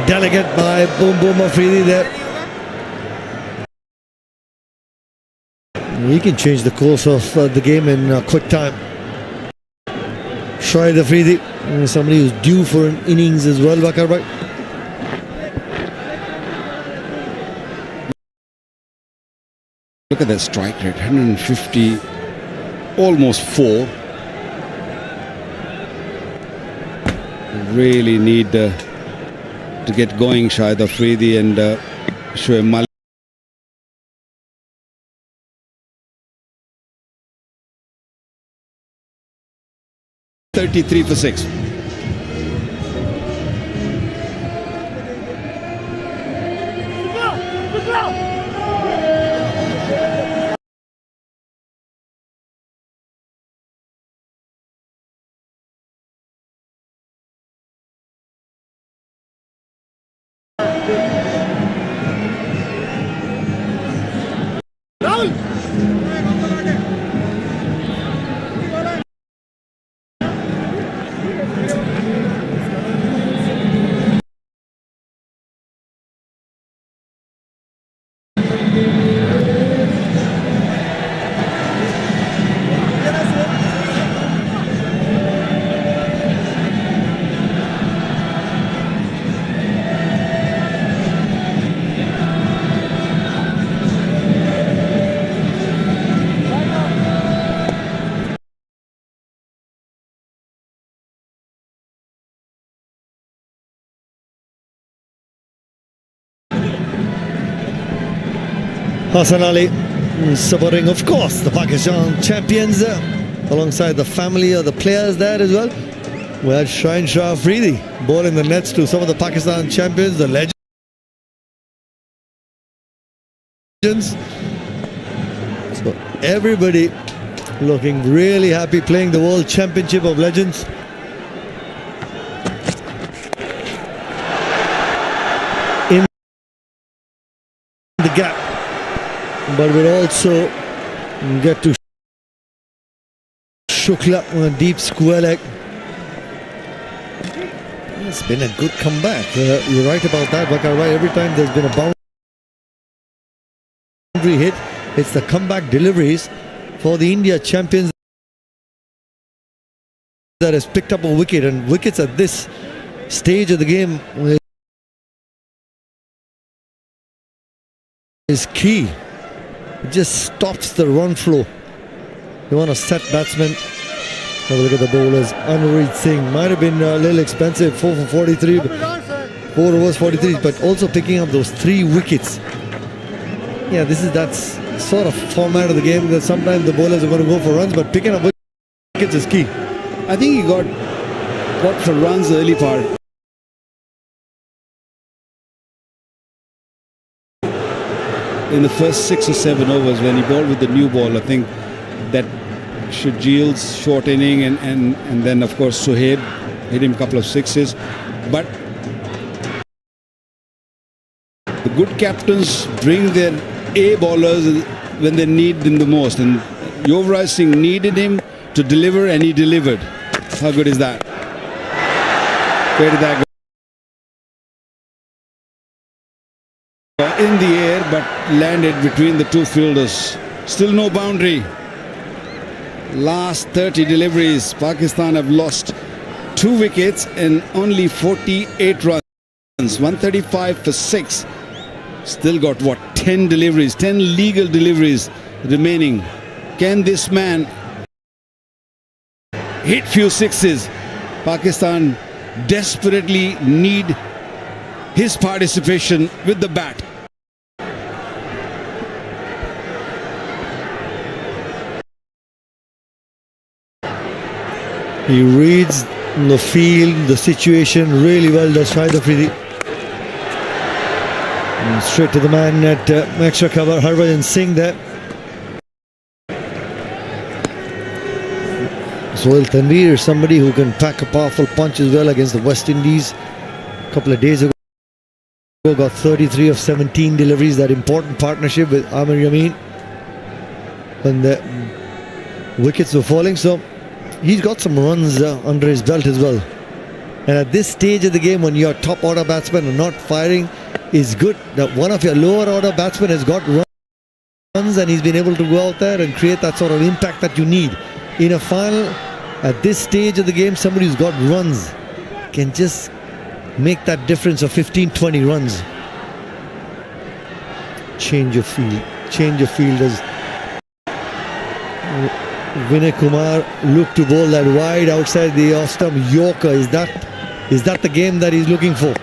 Delicate by Boom Boom Afridi there. He can change the course of the game in quick time. Shoaib Afridi, somebody who's due for an innings as well, Bakar Bhai. Look at that strike rate, 150, almost 4. Really need to get going, Shoaib Afridi and Shoaib Malik. 33 for 6. Hassan Ali supporting, of course, the Pakistan champions alongside the family of the players there as well. We had Shaheen Shah Afridi bowling the nets to some of the Pakistan champions, the legends. So everybody looking really happy playing the World Championship of Legends. gap, but will also get to Shukla on a deep square leg. It's been a good comeback. You're right about that, Bakarwai. Every time there's been a boundary hit, it's the comeback deliveries for the India champions that has picked up a wicket, and wickets at this stage of the game is key. It just stops the run flow. You want to set batsmen. Have a look at the bowlers. Anureed Singh might have been a little expensive, 4 for 43, 4 overs 43, but also picking up those 3 wickets. Yeah, that's sort of format of the game that sometimes the bowlers are going to go for runs, but picking up wickets is key. I think he got for runs early part. In the first 6 or 7 overs when he bowled with the new ball, I think that Shajil's short inning and then of course Suhaib hit him a couple of sixes. But the good captains bring their A bowlers when they need them the most, and Yuvraj Singh needed him to deliver, and he delivered. How good is that? Where did that go? In the air, but landed between the 2 fielders. Still no boundary. Last 30 deliveries, Pakistan have lost 2 wickets and only 48 runs. 135 for 6. Still got 10 deliveries, 10 legal deliveries remaining. Can this man hit few sixes? Pakistan desperately need his participation with the bat. He reads the field, the situation really well, does Shahid Afridi. And straight to the man at extra cover, Harbhajan Singh there. Sohail Tanveer is somebody who can pack a powerful punch as well against the West Indies. A couple of days ago, got 33 of 17 deliveries, that important partnership with Amir Yameen when the wickets were falling. So he's got some runs under his belt as well. And at this stage of the game, when your top order batsmen are not firing, is good that one of your lower order batsmen has got runs and he's been able to go out there and create that sort of impact that you need. In a final, at this stage of the game, somebody who's got runs can just make that difference of 15-20 runs. Change of field as Vinay Kumar looked to bowl that wide outside the off-stump Yorker. Is that the game that he's looking for?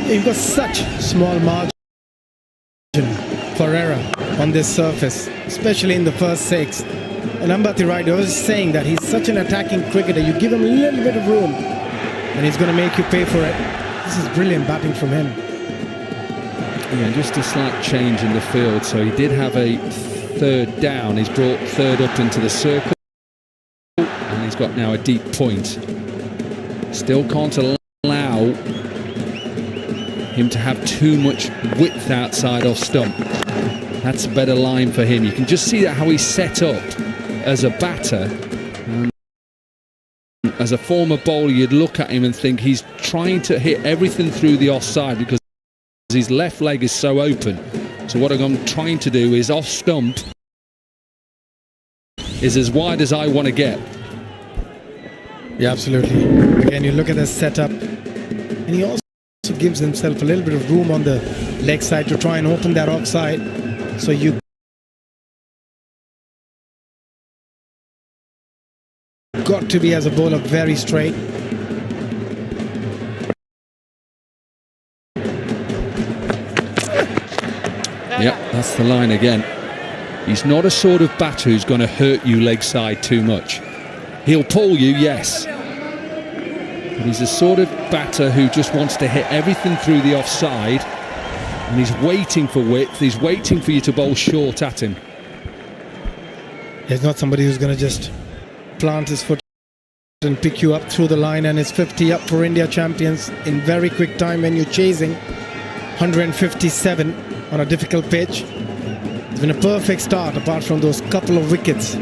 You've got such small margin for error on this surface, especially in the first 6. And Ambati Raidu was saying that he's such an attacking cricketer. You give him a little bit of room and he's going to make you pay for it. This is brilliant batting from him. Yeah, just a slight change in the field. So he did have a 3rd down. He's brought 3rd up into the circle and he's got now a deep point. Still can't allow him to have too much width outside off stump. That's a better line for him. You can just see that how he's set up as a batter. As a former bowler, you'd look at him and think he's trying to hit everything through the offside because his left leg is so open. So what I'm trying to do is off stump is as wide as I want to get. Yeah, absolutely. Again, you look at the setup, and he also gives himself a little bit of room on the leg side to try and open that offside. So you got to be, as a bowler, very straight. Yep, that's the line again. He's not a sort of batter who's going to hurt you leg side too much. He'll pull you, yes. But he's the sort of batter who just wants to hit everything through the offside, and he's waiting for width, he's waiting for you to bowl short at him. He's not somebody who's going to just plant his foot and pick you up through the line, and it's 50 up for India champions in very quick time when you're chasing 157 on a difficult pitch. It's been a perfect start apart from those couple of wickets.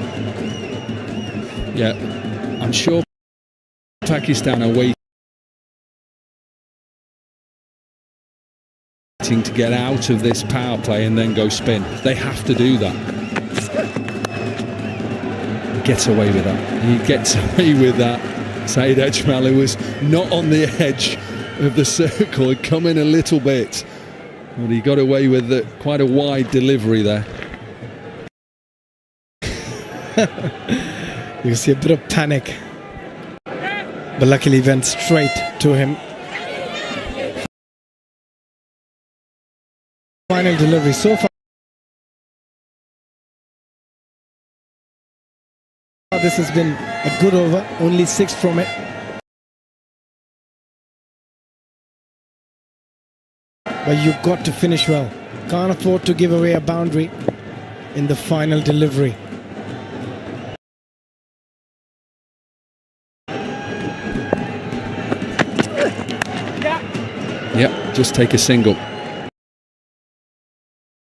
Yeah, I'm sure Pakistan are waiting to get out of this power play and then go spin. They have to do that. He gets away with that. He gets away with that. Saeed Ajmal, who was not on the edge of the circle, had come in a little bit, but he got away with quite a wide delivery there. You see a bit of panic, but luckily went straight to him. Final delivery so far. This has been a good over, only 6 from it. But you've got to finish well. Can't afford to give away a boundary in the final delivery. Yep, just take a single.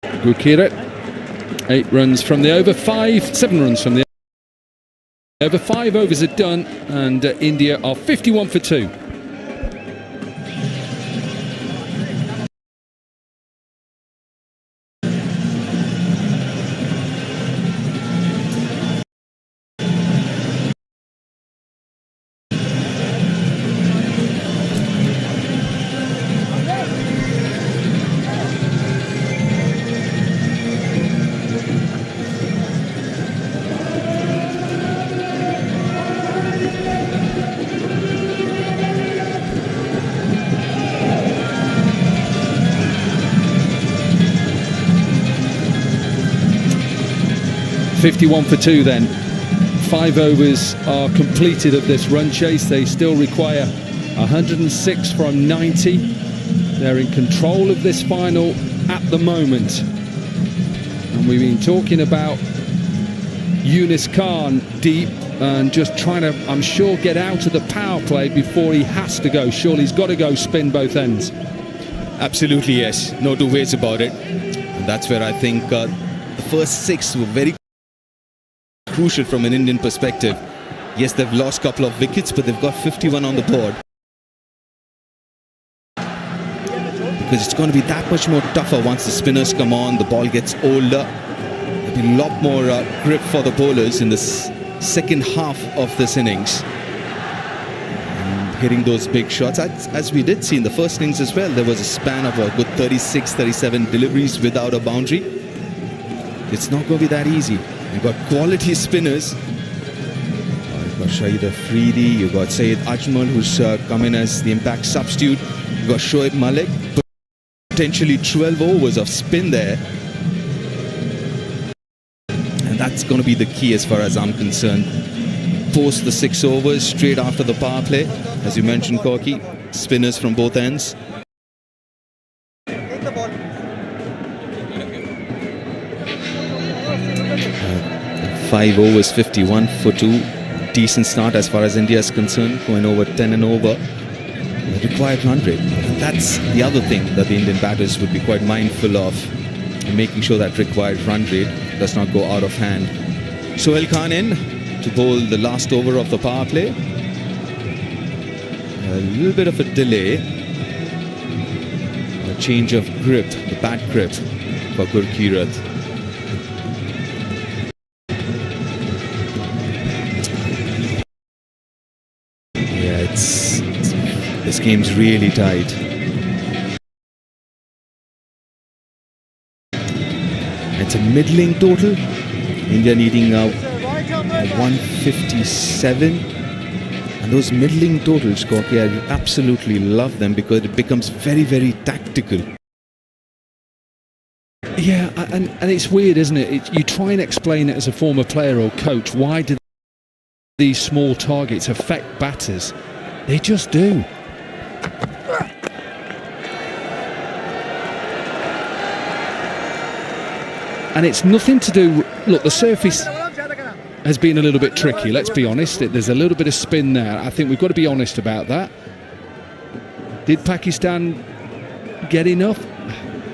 Gurkirat, 8 runs from the over, 7 runs from the over. 5 overs are done, and India are 51 for 2. $51 for 2 then. 5 overs are completed of this run chase. They still require 106 from 90. They're in control of this final at the moment. And we've been talking about Yunus Khan deep and just trying to, I'm sure, get out of the power play before he has to go. Surely he's got to go spin both ends. Absolutely, yes. No two ways about it. And that's where I think the first 6 were very crucial from an Indian perspective. Yes, they've lost a couple of wickets, but they've got 51 on the board. Because it's going to be that much more tougher once the spinners come on, the ball gets older. There'll be a lot more grip for the bowlers in the second half of this innings. And hitting those big shots, as we did see in the first innings as well, there was a span of a good 36, 37 deliveries without a boundary. It's not going to be that easy. You've got quality spinners. You've got Shahid Afridi, you've got Saeed Ajmal, who's come in as the impact substitute. You've got Shoaib Malik, potentially 12 overs of spin there. And that's going to be the key as far as I'm concerned. Post the 6 overs, straight after the power play. As you mentioned, Corky, spinners from both ends. 5 overs, 51 for 2. Decent start as far as India is concerned, going over 10 and over. The required run rate. And that's the other thing that the Indian batters would be quite mindful of, making sure that required run rate does not go out of hand. Sohail Khan in to bowl the last over of the power play. A little bit of a delay. A change of grip, the bat grip for Gurkirat. This game's really tight. It's a middling total. India needing 157. And those middling totals, Corky, I absolutely love them because it becomes very, very tactical. Yeah, and it's weird, isn't it? You try and explain it as a former player or coach. Why do these small targets affect batters? They just do. And it's nothing to do... Look, the surface has been a little bit tricky, let's be honest. There's a little bit of spin there. I think we've got to be honest about that. Did Pakistan get enough?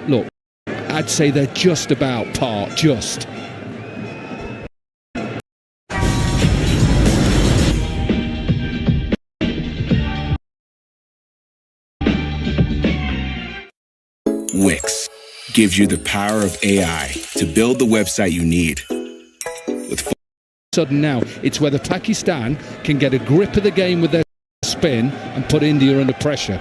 Look, I'd say they're just about par, just. Wix gives you the power of AI to build the website you need. With Sudden now, it's whether Pakistan can get a grip of the game with their spin and put India under pressure.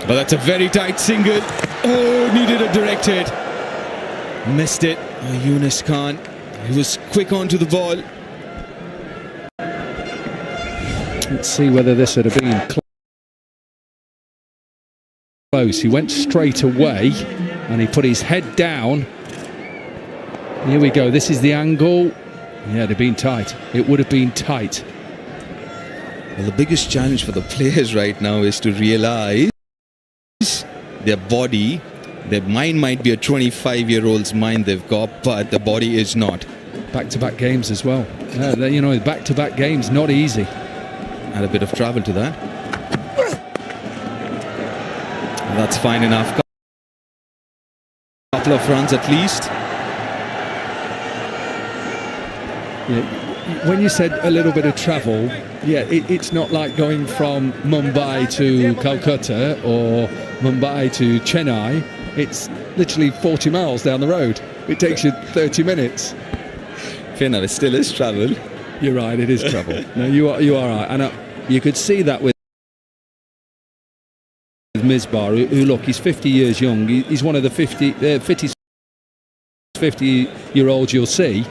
But that's a very tight single. Oh, needed a direct hit. Missed it. Oh, Yunus Khan. He was quick onto the ball. Let's see whether this would have been close. He went straight away and he put his head down. Here we go. This is the angle. Yeah, they've been tight. It would have been tight. Well, the biggest challenge for the players right now is to realize their body, their mind might be a 25-year-old's mind they've got, but the body is not. Back-to-back games as well. You know, back-to-back games, not easy. Add a bit of travel to that. That's fine enough. Couple of runs at least. Yeah, when you said a little bit of travel, yeah, it's not like going from Mumbai to Calcutta or Mumbai to Chennai. It's literally 40 miles down the road. It takes you 30 minutes. Fair enough, it still is travel. You're right, it is travel. No, you are right. And you could see that with Misbah, who look, he's 50 years young. He's one of the fittest 50-year-olds you'll see.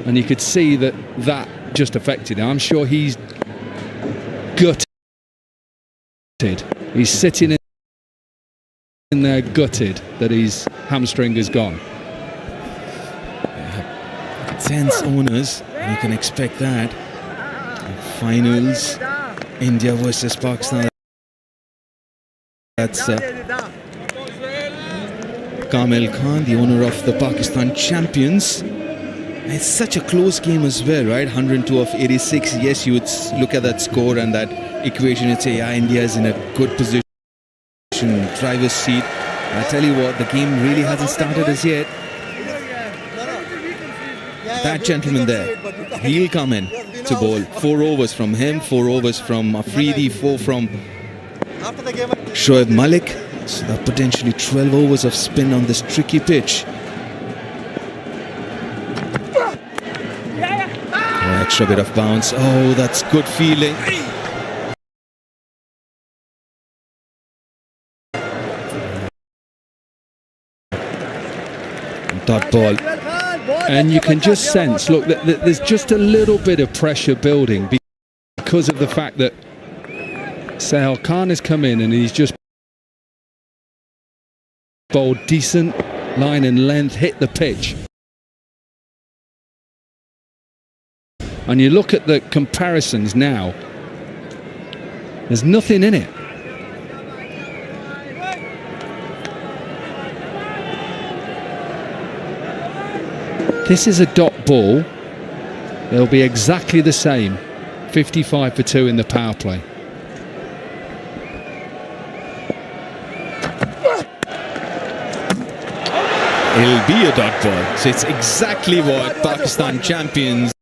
And you could see that just affected him. I'm sure he's gutted. He's sitting in there gutted that his hamstring is gone. Tense owners, you can expect that. Finals, India versus Pakistan. That's Kamil Khan, the owner of the Pakistan champions. It's such a close game as well, right? 102 of 86. Yes, you would look at that score and that equation and say, yeah, India is in a good position, driver's seat. I tell you what, the game really hasn't started as yet. That gentleman there, he'll come in to bowl. 4 overs from him, 4 overs from Afridi, 4 from Shoaib Malik. So that potentially 12 overs of spin on this tricky pitch. Extra bit of bounce. Oh, that's good feeling. Dot ball. And you can just sense, look, there's just a little bit of pressure building because of the fact that Sahil Khan has come in and he's just bowled decent line and length, hit the pitch. And you look at the comparisons now, there's nothing in it. This is a dot ball. They'll be exactly the same. 55 for 2 in the power play. It'll be a dot ball. So it's exactly what Pakistan champions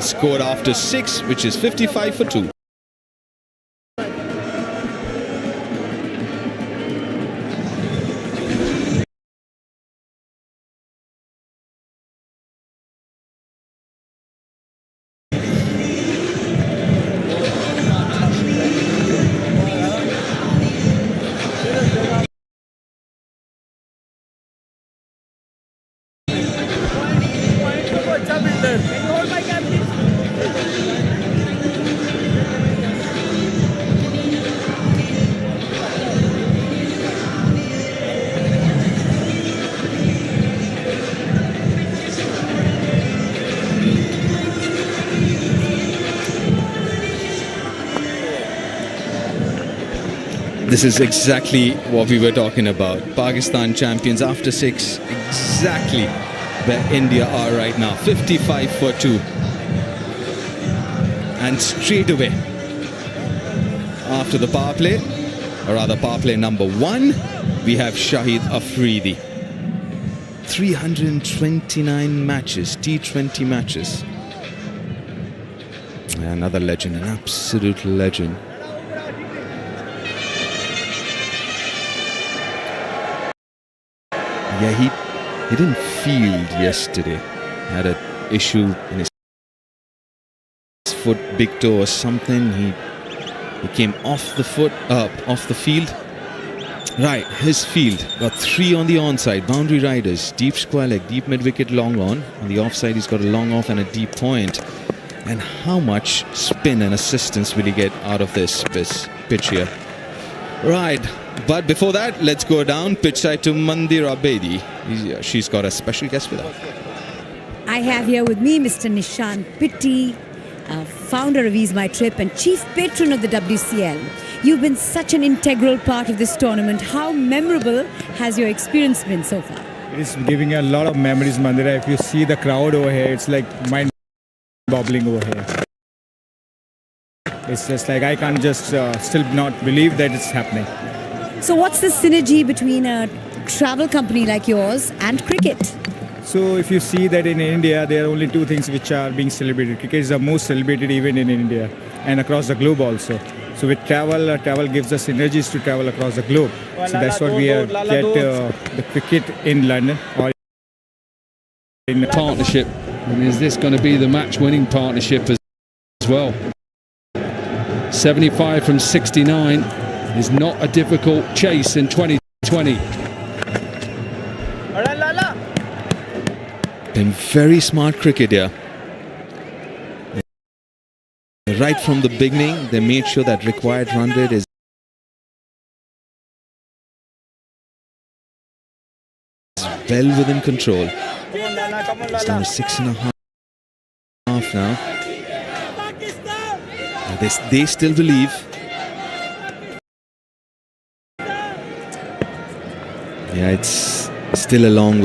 scored after 6, which is 55 for 2. This is exactly what we were talking about. Pakistan champions after 6, exactly where India are right now. 55 for 2. And straight away, after the power play, or rather power play number 1, we have Shahid Afridi. 329 matches, T20 matches. Another legend, an absolute legend. Yeah, he didn't field yesterday. He had an issue in his foot, big toe or something. He came off the field. Right, his field got 3 on the onside. Boundary riders, deep square leg, deep mid wicket, long on. On the offside, he's got a long off and a deep point. And how much spin and assistance will he get out of this pitch here? Right, but before that, let's go down pitch side to Mandir Abedi. She's got a special guest with her. I have here with me Mr. Nishant Pitti, founder of Ease My Trip and chief patron of the WCL. You've been such an integral part of this tournament. How memorable has your experience been so far? It is giving a lot of memories, Mandira. If you see the crowd over here, it's like mind-boggling over here. It's just like I can't just still not believe that it's happening. So what's the synergy between a travel company like yours and cricket? So if you see that in India, there are only 2 things which are being celebrated. Cricket is the most celebrated event in India and across the globe also. So with travel, travel gives us synergies to travel across the globe. So that's what we get the cricket in London. Or in partnership. And is this going to be the match-winning partnership as well? 75 from 69 is not a difficult chase in 2020. Been very smart cricket here. Right from the beginning, they made sure that required run rate is well within control. It's down to 6.5 now. They still believe. Yeah, it's still a long way.